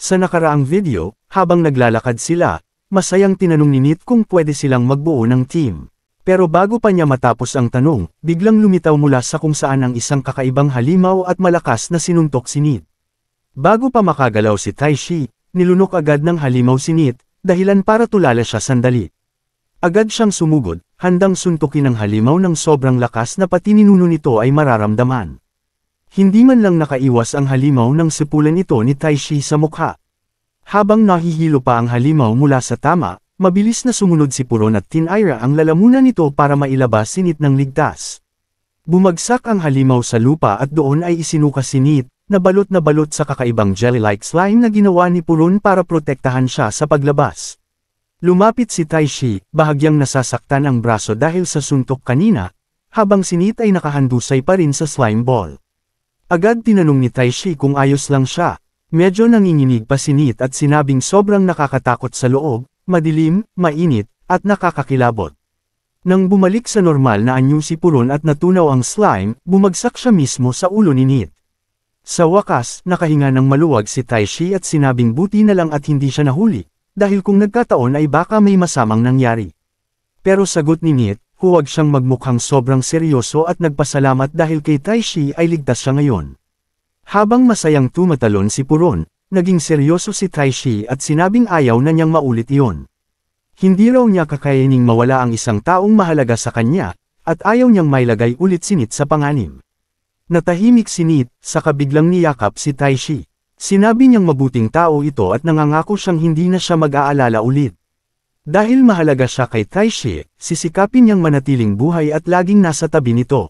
Sa nakaraang video, habang naglalakad sila, masayang tinanong ni Nit kung pwede silang magbuo ng team. Pero bago pa niya matapos ang tanong, biglang lumitaw mula sa kung saan ang isang kakaibang halimaw at malakas na sinuntok si Nit. Bago pa makagalaw si Taishi, nilunok agad ng halimaw si Nit, dahilan para tulala siya sandali. Agad siyang sumugod, handang suntukin ng halimaw ng sobrang lakas na pati ninuno nito ay mararamdaman. Hindi man lang nakaiwas ang halimaw ng sipulan ito ni Taishi sa mukha. Habang nahihilo pa ang halimaw mula sa tama, mabilis na sumunod si Puron at tinira ang lalamunan nito para mailabas si Nit ng ligtas. Bumagsak ang halimaw sa lupa at doon ay isinuka si Nit, na balot sa kakaibang jelly-like slime na ginawa ni Puron para protektahan siya sa paglabas. Lumapit si Taishi, bahagyang nasasaktan ang braso dahil sa suntok kanina, habang si Nit ay nakahandusay pa rin sa slime ball. Agad tinanong ni Taishi kung ayos lang siya. Medyo nanginginig pa si Nit at sinabing sobrang nakakatakot sa loob, madilim, mainit, at nakakakilabot. Nang bumalik sa normal na anyo si Puron at natunaw ang slime, bumagsak siya mismo sa ulo ni Nit. Sa wakas, nakahinga ng maluwag si Taishi at sinabing buti na lang at hindi siya nahuli, dahil kung nagkataon ay baka may masamang nangyari. Pero sagot ni Nit, huwag siyang magmukhang sobrang seryoso at nagpasalamat dahil kay Taishi ay ligtas siya ngayon. Habang masayang tumatalon si Puron, naging seryoso si Taishi at sinabing ayaw na niyang maulit iyon. Hindi raw niya kakayaning mawala ang isang taong mahalaga sa kanya, at ayaw niyang mailagay ulit si Nit sa panganib. Natahimik si Nit, saka biglang niyakap si Taishi. Sinabi niyang mabuting tao ito at nangangako siyang hindi na siya mag-aalala ulit. Dahil mahalaga siya kay Taishi, sisikapin niyang manatiling buhay at laging nasa tabi nito.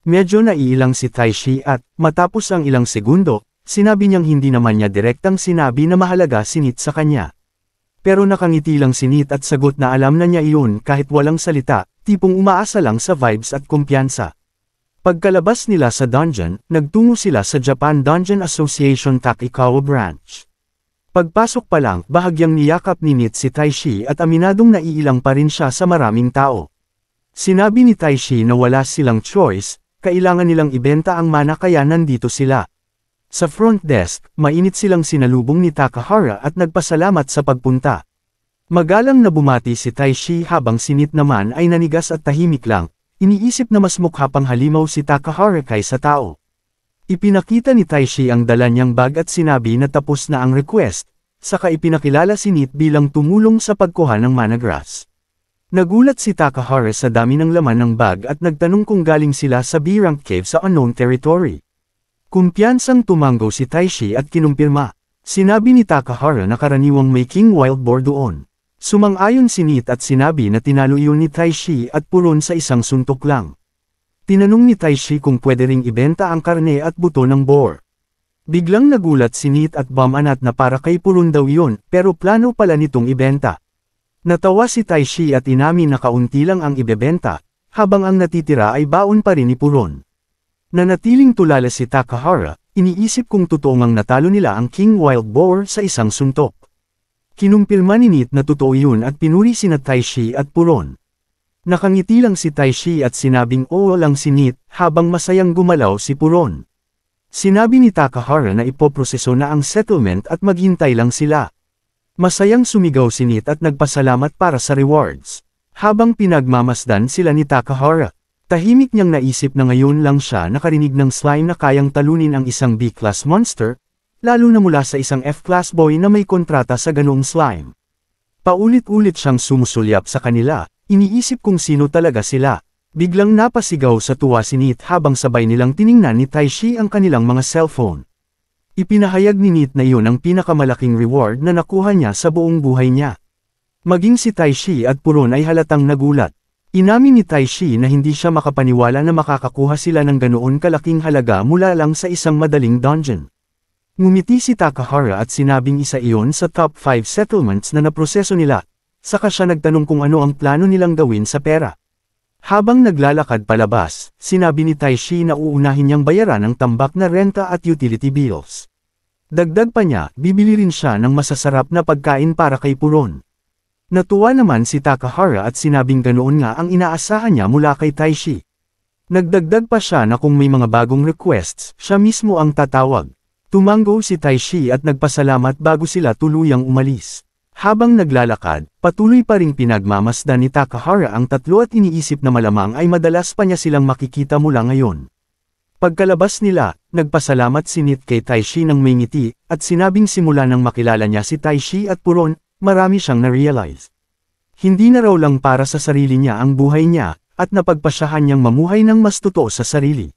Medyo naiilang si Taishi at, matapos ang ilang segundo, sinabi niyang hindi naman niya direktang sinabi na mahalaga si Nit sa kanya. Pero nakangiti lang si Nit at sagot na alam na niya iyon kahit walang salita, tipong umaasa lang sa vibes at kumpiyansa. Pagkalabas nila sa dungeon, nagtungo sila sa Japan Dungeon Association Takikawa Branch. Pagpasok pa lang, bahagyang niyakap ni Nit si Taishi at aminadong naiilang pa rin siya sa maraming tao. Sinabi ni Taishi na wala silang choice, kailangan nilang ibenta ang mana kaya nandito sila. Sa front desk, mainit silang sinalubong ni Takahara at nagpasalamat sa pagpunta. Magalang na bumati si Taishi habang si Nit naman ay nanigas at tahimik lang, iniisip na mas mukha pang halimaw si Takahara kaysa tao. Ipinakita ni Taishi ang dala niyang bag at sinabi na tapos na ang request, saka ipinakilala si Nit bilang tumulong sa pagkuha ng mana grass. Nagulat si Takahara sa dami ng laman ng bag at nagtanong kung galing sila sa B-rank cave sa unknown territory. Kumpiyansang tumanggo si Taishi at kinumpirma. Sinabi ni Takahara na karaniwang may king wild boar doon. Sumang-ayon si Nit at sinabi na tinalo iyon ni Taishi at Puron sa isang suntok lang. Tinanong ni Taishi kung pwede ring ibenta ang karne at buto ng boar. Biglang nagulat si Nit at bumanat na para kay Puron daw yun, pero plano pala nitong ibenta. Natawa si Taishi at inamin na kaunti lang ang ibebenta, habang ang natitira ay baon pa rin ni Puron. Nanatiling tulala si Takahara, iniisip kung totoo ngang natalo nila ang King Wild Boar sa isang suntok. Kinumpirma ni Nit na totoo yun at pinuri sina Taishi at Puron. Nakangiti lang si Taishi at sinabing oo lang si Nit, habang masayang gumalaw si Puron. Sinabi ni Takahara na ipoproseso na ang settlement at maghintay lang sila. Masayang sumigaw si Nit at nagpasalamat para sa rewards. Habang pinagmamasdan sila ni Takahara, tahimik niyang naisip na ngayon lang siya nakarinig ng slime na kayang talunin ang isang B-class monster, lalo na mula sa isang F-class boy na may kontrata sa ganoong slime. Paulit-ulit siyang sumusulyap sa kanila. Iniisip kung sino talaga sila. Biglang napasigaw sa tuwa si Nit habang sabay nilang tiningnan ni Taishi ang kanilang mga cellphone. Ipinahayag ni Nit na iyon ang pinakamalaking reward na nakuha niya sa buong buhay niya. Maging si Taishi at Puron ay halatang nagulat. Inamin ni Taishi na hindi siya makapaniwala na makakakuha sila ng ganoon kalaking halaga mula lang sa isang madaling dungeon. Ngumiti si Takahara at sinabing isa iyon sa top 5 settlements na naproseso nila. Saka siya nagtanong kung ano ang plano nilang gawin sa pera. Habang naglalakad palabas, sinabi ni Taishi na uunahin niyang bayaran ang tambak na renta at utility bills. Dagdag pa niya, bibili rin siya ng masasarap na pagkain para kay Puron. Natuwa naman si Takahara at sinabing ganoon nga ang inaasahan niya mula kay Taishi. Nagdagdag pa siya na kung may mga bagong requests, siya mismo ang tatawag. Tumango si Taishi at nagpasalamat bago sila tuluyang umalis. Habang naglalakad, patuloy pa ring pinagmamasdan ni Takahara ang tatlo at iniisip na malamang ay madalas pa niya silang makikita mula ngayon. Pagkalabas nila, nagpasalamat si Nit kay Taishi ng may ngiti, at sinabing simula nang makilala niya si Taishi at Puron, marami siyang na-realize. Hindi na raw lang para sa sarili niya ang buhay niya, at napagpasyahan niyang mamuhay ng mas totoo sa sarili.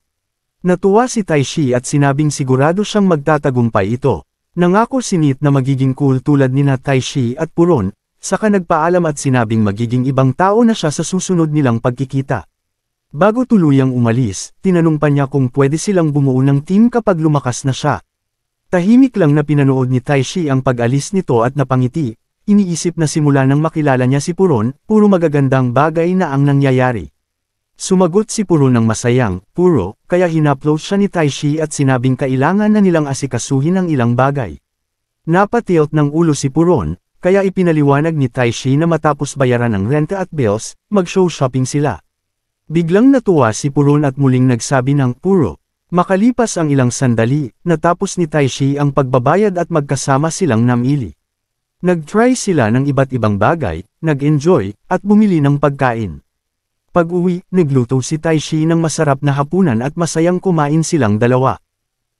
Natuwa si Taishi at sinabing sigurado siyang magtatagumpay ito. Nangako si Nit na magiging cool tulad nina Taishi at Puron, saka nagpaalam at sinabing magiging ibang tao na siya sa susunod nilang pagkikita. Bago tuluyang umalis, tinanong pa niya kung pwede silang bumuo ng team kapag lumakas na siya. Tahimik lang na pinanood ni Taishi ang pag-alis nito at napangiti, iniisip na simula nang makilala niya si Puron, puro magagandang bagay na ang nangyayari. Sumagot si Puron ng masayang, puro, kaya hinaplos siya ni Taishi at sinabing kailangan na nilang asikasuhin ang ilang bagay. Napatilt ng ulo si Puron, kaya ipinaliwanag ni Taishi na matapos bayaran ang renta at bills, mag-show shopping sila. Biglang natuwa si Puron at muling nagsabi ng puro. Makalipas ang ilang sandali, natapos ni Taishi ang pagbabayad at magkasama silang namili. Nag-try sila ng iba't ibang bagay, nag-enjoy, at bumili ng pagkain. Pag-uwi, nagluto si Taishi ng masarap na hapunan at masayang kumain silang dalawa.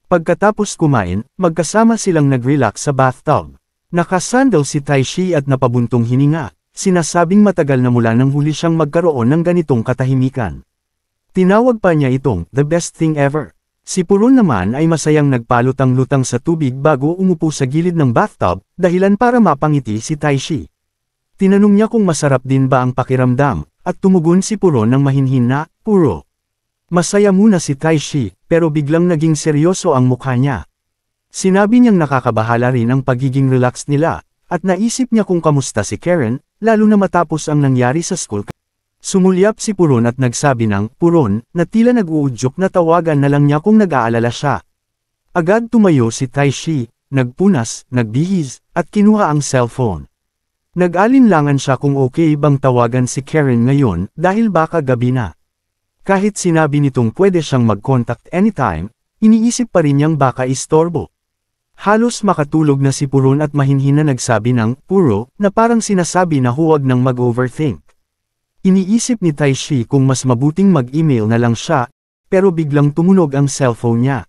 Pagkatapos kumain, magkasama silang nag-relax sa bathtub. Nakasandal si Taishi at napabuntong hininga, sinasabing matagal na mula nang huli siyang magkaroon ng ganitong katahimikan. Tinawag pa niya itong, the best thing ever. Si Puron naman ay masayang nagpalutang-lutang sa tubig bago umupo sa gilid ng bathtub, dahilan para mapangiti si Taishi. Tinanong niya kung masarap din ba ang pakiramdam, at tumugon si Puron ng mahinhin na, puro. Masaya muna si Taishi, pero biglang naging seryoso ang mukha niya. Sinabi niyang nakakabahala rin ang pagiging relaxed nila, at naisip niya kung kamusta si Karen, lalo na matapos ang nangyari sa school. Sumulyap si Puron at nagsabi ng, Puron, na tila nag-uudyok na tawagan na lang niya kung nag-aalala siya. Agad tumayo si Taishi, nagpunas, nagbihis, at kinuha ang cellphone. Nag-alinlangan siya kung okay bang tawagan si Karen ngayon dahil baka gabi na. Kahit sinabi nitong pwede siyang mag-contact anytime, iniisip pa rin niyang baka istorbo. Halos makatulog na si Puron at mahinhin na nagsabi ng puro na parang sinasabi na huwag nang mag-overthink. Iniisip ni Taishi kung mas mabuting mag-email na lang siya, pero biglang tumunog ang cellphone niya.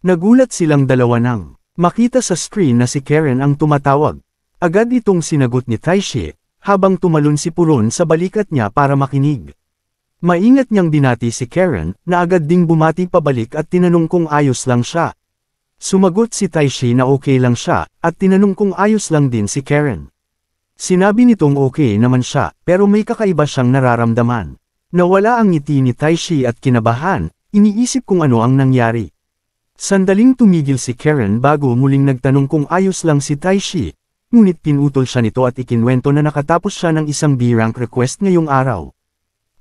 Nagulat silang dalawa nang makita sa screen na si Karen ang tumatawag. Agad itong sinagot ni Taishi, habang tumalon si Puron sa balikat niya para makinig. Maingat niyang binati si Karen, na agad ding bumati pabalik at tinanong kung ayos lang siya. Sumagot si Taishi na okay lang siya, at tinanong kung ayos lang din si Karen. Sinabi nitong okay naman siya, pero may kakaiba siyang nararamdaman. Nawala ang ngiti ni Taishi at kinabahan, iniisip kung ano ang nangyari. Sandaling tumigil si Karen bago muling nagtanong kung ayos lang si Taishi. Ngunit pinutol siya nito at ikinwento na nakatapos siya ng isang B-rank request ngayong araw.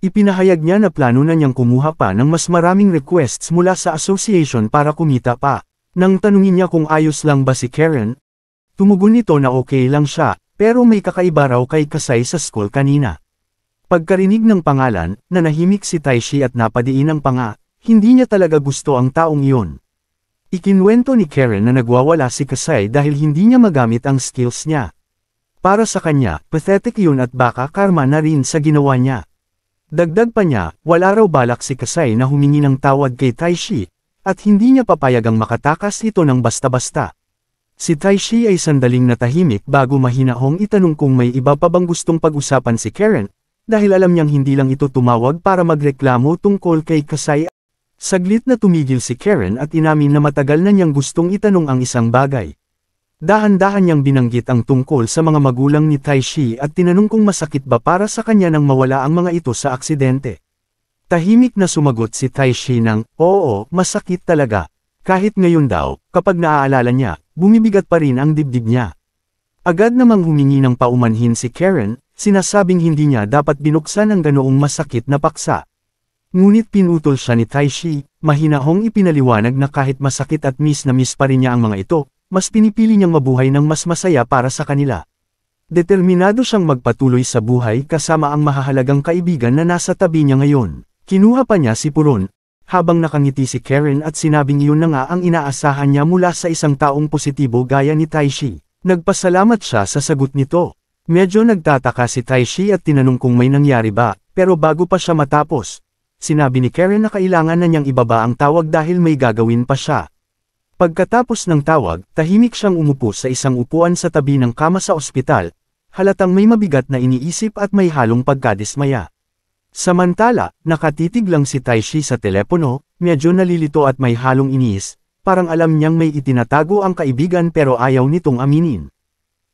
Ipinahayag niya na plano na niyang kumuha pa ng mas maraming requests mula sa association para kumita pa. Nang tanungin niya kung ayos lang ba si Karen, tumugon nito na okay lang siya, pero may kakaiba raw kay Kasai sa school kanina. Pagkarinig ng pangalan, nanahimik si Taishi at napadiin ang panga, hindi niya talaga gusto ang taong iyon. Ikinwento ni Karen na nagwawala si Kasai dahil hindi niya magamit ang skills niya. Para sa kanya, pathetic yun at baka karma na rin sa ginawa niya. Dagdag pa niya, wala raw balak si Kasai na humingi ng tawad kay Taishi, at hindi niya papayagang makatakas ito ng basta-basta. Si Taishi ay sandaling natahimik bago mahinahong itanong kung may iba pa bang gustong pag-usapan si Karen, dahil alam niyang hindi lang ito tumawag para magreklamo tungkol kay Kasai. Saglit na tumigil si Karen at inamin na matagal na niyang gustong itanong ang isang bagay. Dahan-dahan niyang binanggit ang tungkol sa mga magulang ni Taishi at tinanong kung masakit ba para sa kanya nang mawala ang mga ito sa aksidente. Tahimik na sumagot si Taishi ng, oo, masakit talaga. Kahit ngayon daw, kapag naaalala niya, bumibigat pa rin ang dibdib niya. Agad namang humingi ng paumanhin si Karen, sinasabing hindi niya dapat binuksan ang ganoong masakit na paksa. Ngunit pinutol siya ni Taishi, mahinahong ipinaliwanag na kahit masakit at miss na miss pa rin niya ang mga ito, mas pinipili niyang mabuhay ng mas masaya para sa kanila. Determinado siyang magpatuloy sa buhay kasama ang mahahalagang kaibigan na nasa tabi niya ngayon. Kinuha pa niya si Puron, habang nakangiti si Karen at sinabing iyon na nga ang inaasahan niya mula sa isang taong positibo gaya ni Taishi. Nagpasalamat siya sa sagot nito. Medyo nagtataka si Taishi at tinanong kung may nangyari ba, pero bago pa siya matapos, sinabi ni Karen na kailangan na niyang ibaba ang tawag dahil may gagawin pa siya. Pagkatapos ng tawag, tahimik siyang umupo sa isang upuan sa tabi ng kama sa ospital, halatang may mabigat na iniisip at may halong pagkadismaya. Samantala, nakatitig lang si Taishi sa telepono, medyo nalilito at may halong iniis, parang alam niyang may itinatago ang kaibigan pero ayaw nitong aminin.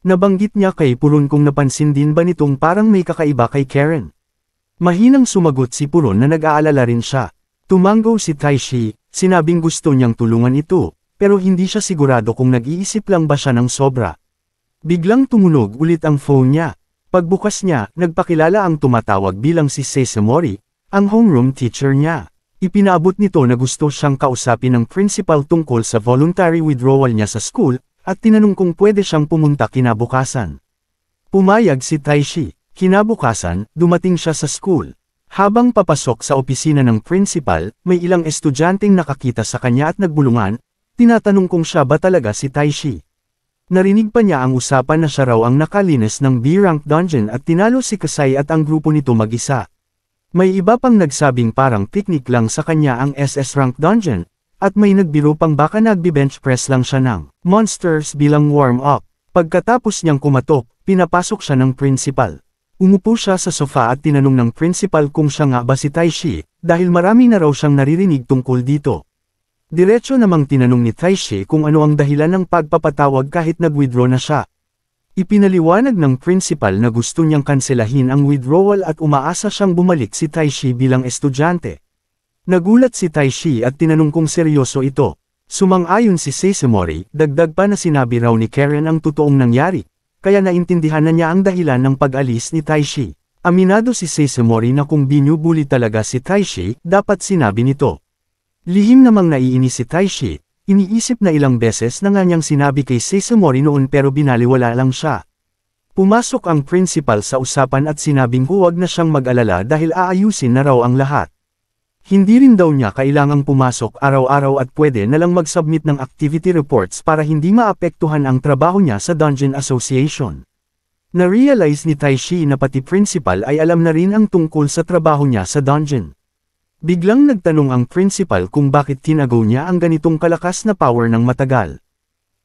Nabanggit niya kay Puron kung napansin din ba nitong parang may kakaiba kay Karen. Mahinang sumagot si Puron na nag-aalala rin siya. Tumanggo si Taishi, sinabing gusto niyang tulungan ito, pero hindi siya sigurado kung nag-iisip lang ba siya ng sobra. Biglang tumunog ulit ang phone niya. Pagbukas niya, nagpakilala ang tumatawag bilang si Seisamori, ang homeroom teacher niya. Ipinaabot nito na gusto siyang kausapin ng principal tungkol sa voluntary withdrawal niya sa school, at tinanong kung pwede siyang pumunta kinabukasan. Pumayag si Taishi. Kinabukasan, dumating siya sa school. Habang papasok sa opisina ng principal, may ilang estudyanteng nakakita sa kanya at nagbulungan, tinatanong kung siya ba talaga si Taishi. Narinig pa niya ang usapan na siya raw ang nakalinis ng B-rank dungeon at tinalo si Kasai at ang grupo nito mag-isa. May iba pang nagsabing parang picnic lang sa kanya ang SS rank dungeon, at may nagbiro pang baka nagbi-bench press lang siya ng monsters bilang warm-up. Pagkatapos niyang kumatok, pinapasok siya ng principal. Umupo siya sa sofa at tinanong ng principal kung siya nga ba si Taishi, dahil marami na raw siyang naririnig tungkol dito. Diretso namang tinanong ni Taishi kung ano ang dahilan ng pagpapatawag kahit nag-withdraw na siya. Ipinaliwanag ng principal na gusto niyang kanselahin ang withdrawal at umaasa siyang bumalik si Taishi bilang estudyante. Nagulat si Taishi at tinanong kung seryoso ito. Sumang-ayon si Seisamori, dagdag pa na sinabi raw ni Karen ang totoong nangyari, kaya naintindihan na niya ang dahilan ng pag-alis ni Taishi. Aminado si Seisamori na kung binubuli talaga si Taishi, dapat sinabi nito. Lihim namang naiinis si Taishi, iniisip na ilang beses na nga niyang sinabi kay Seisamori noon pero binaliwala lang siya. Pumasok ang principal sa usapan at sinabing huwag na siyang mag-alala dahil aayusin na raw ang lahat. Hindi rin daw niya kailangang pumasok araw-araw at pwede na lang mag-submit ng activity reports para hindi maapektuhan ang trabaho niya sa Dungeon Association. Na-realize ni Taishi na pati principal ay alam na rin ang tungkol sa trabaho niya sa dungeon. Biglang nagtanong ang principal kung bakit tinago niya ang ganitong kalakas na power ng matagal.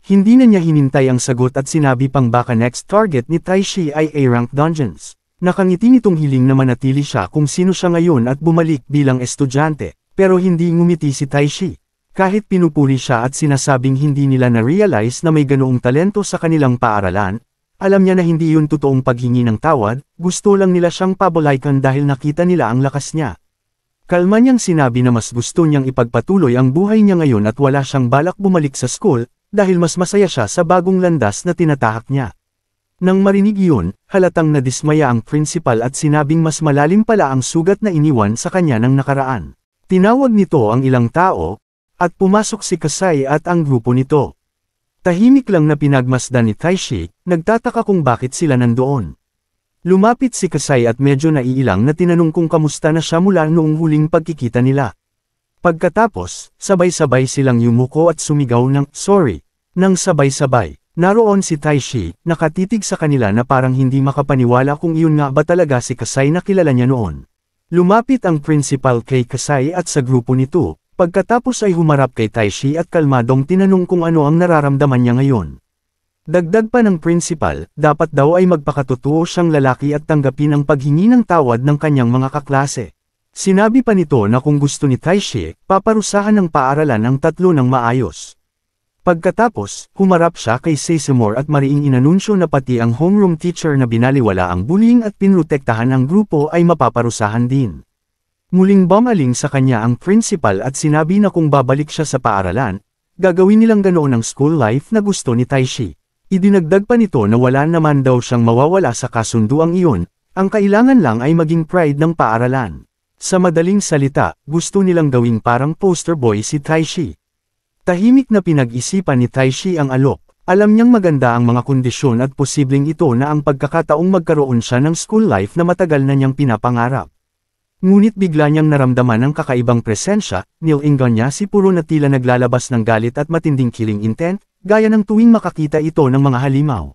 Hindi na niya hinintay ang sagot at sinabi pang baka next target ni Taishi ay A-rank dungeons. Nakangiti nitong hiling na manatili siya kung sino siya ngayon at bumalik bilang estudyante, pero hindi ngumiti si Taishi. Kahit pinupuri siya at sinasabing hindi nila na-realize na may ganoong talento sa kanilang paaralan, alam niya na hindi yun totoong paghingi ng tawad, gusto lang nila siyang pabolaikan dahil nakita nila ang lakas niya. Kalma niyang sinabi na mas gusto niyang ipagpatuloy ang buhay niya ngayon at wala siyang balak bumalik sa school, dahil mas masaya siya sa bagong landas na tinatahak niya. Nang marinig yun, halatang nadismaya ang principal at sinabing mas malalim pala ang sugat na iniwan sa kanya ng nakaraan. Tinawag nito ang ilang tao, at pumasok si Kasai at ang grupo nito. Tahimik lang na pinagmasdan ni Taishi, nagtataka kung bakit sila nandoon. Lumapit si Kasai at medyo naiilang na tinanong kung kamusta na siya mula noong huling pagkikita nila. Pagkatapos, sabay-sabay silang yumuko at sumigaw ng sorry, nang sabay-sabay. Naroon si Taishi, nakatitig sa kanila na parang hindi makapaniwala kung iyon nga ba talaga si Kasai na kilala niya noon. Lumapit ang principal kay Kasai at sa grupo nito, pagkatapos ay humarap kay Taishi at kalmadong tinanong kung ano ang nararamdaman niya ngayon. Dagdag pa ng principal, dapat daw ay magpakatotoo siyang lalaki at tanggapin ang paghingi ng tawad ng kanyang mga kaklase. Sinabi pa nito na kung gusto ni Taishi, paparusahan ng paaralan ang tatlo ng maayos. Pagkatapos, humarap siya kay Seisamori at mariing inanunsyo na pati ang homeroom teacher na binaliwala ang bullying at pinrotektahan ang grupo ay mapaparusahan din. Muling bumaling sa kanya ang principal at sinabi na kung babalik siya sa paaralan, gagawin nilang ganoon ang school life na gusto ni Taishi. Idinagdag pa nito na wala naman daw siyang mawawala sa kasunduang iyon, ang kailangan lang ay maging pride ng paaralan. Sa madaling salita, gusto nilang gawing parang poster boy si Taishi. Tahimik na pinag-isipan ni Taishi ang alok, alam niyang maganda ang mga kondisyon at posibleng ito na ang pagkakataong magkaroon siya ng school life na matagal na niyang pinapangarap. Ngunit bigla niyang naramdaman ang kakaibang presensya, nilingan niya si Puro na tila naglalabas ng galit at matinding killing intent, gaya ng tuwing makakita ito ng mga halimaw.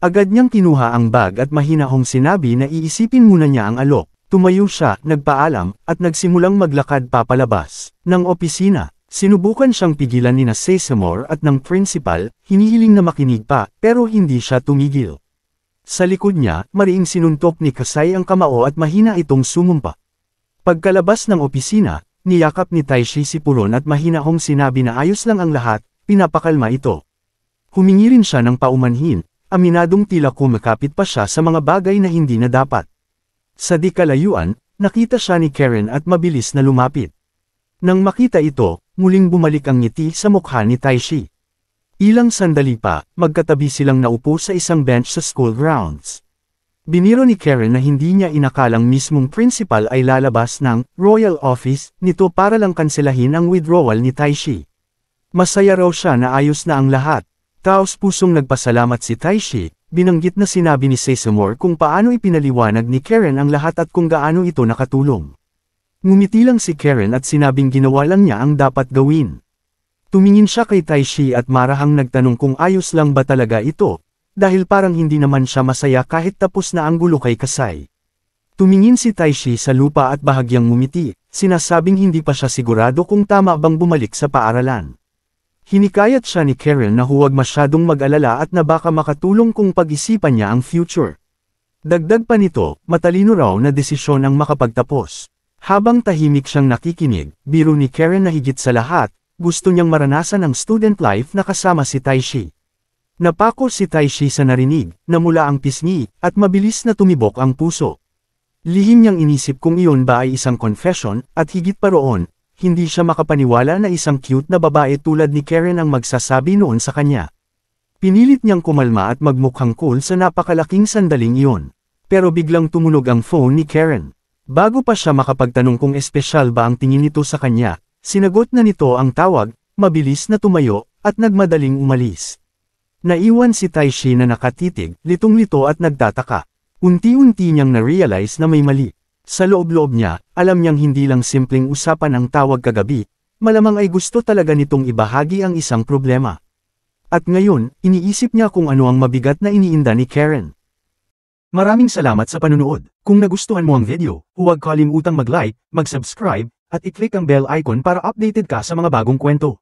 Agad niyang kinuha ang bag at mahinahong sinabi na iisipin muna niya ang alok. Tumayo siya, nagpaalam, at nagsimulang maglakad papalabas ng opisina. Sinubukan siyang pigilan ni Seymour at ng principal, hinihiling na makinig pa, pero hindi siya tumigil. Sa likod niya, mariing sinuntok ni Kasai ang kamao at mahina itong sumumpa. Pagkalabas ng opisina, niyakap ni Taishi si Puron at mahinahong sinabi na ayos lang ang lahat, pinapakalma ito. Humingi rin siya ng paumanhin, aminadong tila kumakapit pa siya sa mga bagay na hindi na dapat. Sa di kalayuan, nakita siya ni Karen at mabilis na lumapit. Nang makita ito, muling bumalik ang ngiti sa mukha ni Taishi. Ilang sandali pa, magkatabi silang naupo sa isang bench sa school grounds. Biniro ni Karen na hindi niya inakalang mismong principal ay lalabas ng royal office nito para lang kanselahin ang withdrawal ni Taishi. Masaya raw siya na ayos na ang lahat. Taos pusong nagpasalamat si Taishi, binanggit na sinabi ni Seymour kung paano ipinaliwanag ni Karen ang lahat at kung gaano ito nakatulong. Ngumiti lang si Karen at sinabing ginawa lang niya ang dapat gawin. Tumingin siya kay Taishi at marahang nagtanong kung ayos lang ba talaga ito, dahil parang hindi naman siya masaya kahit tapos na ang gulo kay Kasai. Tumingin si Taishi sa lupa at bahagyang ngumiti, sinasabing hindi pa siya sigurado kung tama bang bumalik sa paaralan. Hinikayat siya ni Karen na huwag masyadong mag-alala at na baka makatulong kung pag-isipan niya ang future. Dagdag pa nito, matalino raw na desisyon ang makapagtapos. Habang tahimik siyang nakikinig, biro ni Karen na higit sa lahat, gusto niyang maranasan ang student life na kasama si Taishi. Napako si Taishi sa narinig, namula ang pisngi, at mabilis na tumibok ang puso. Lihim niyang inisip kung iyon ba ay isang confession, at higit pa roon, hindi siya makapaniwala na isang cute na babae tulad ni Karen ang magsasabi noon sa kanya. Pinilit niyang kumalma at magmukhang cool sa napakalaking sandaling iyon. Pero biglang tumunog ang phone ni Karen. Bago pa siya makapagtanong kung espesyal ba ang tingin nito sa kanya, sinagot na nito ang tawag, mabilis na tumayo, at nagmadaling umalis. Naiwan si Taishi na nakatitig, litong-lito at nagtataka. Unti-unti niyang na-realize na may mali. Sa loob-loob niya, alam niyang hindi lang simpleng usapan ang tawag kagabi, malamang ay gusto talaga nitong ibahagi ang isang problema. At ngayon, iniisip niya kung ano ang mabigat na iniinda ni Karen. Maraming salamat sa panunood. Kung nagustuhan mo ang video, huwag kalimutang mag-like, mag-subscribe, at i-click ang bell icon para updated ka sa mga bagong kwento.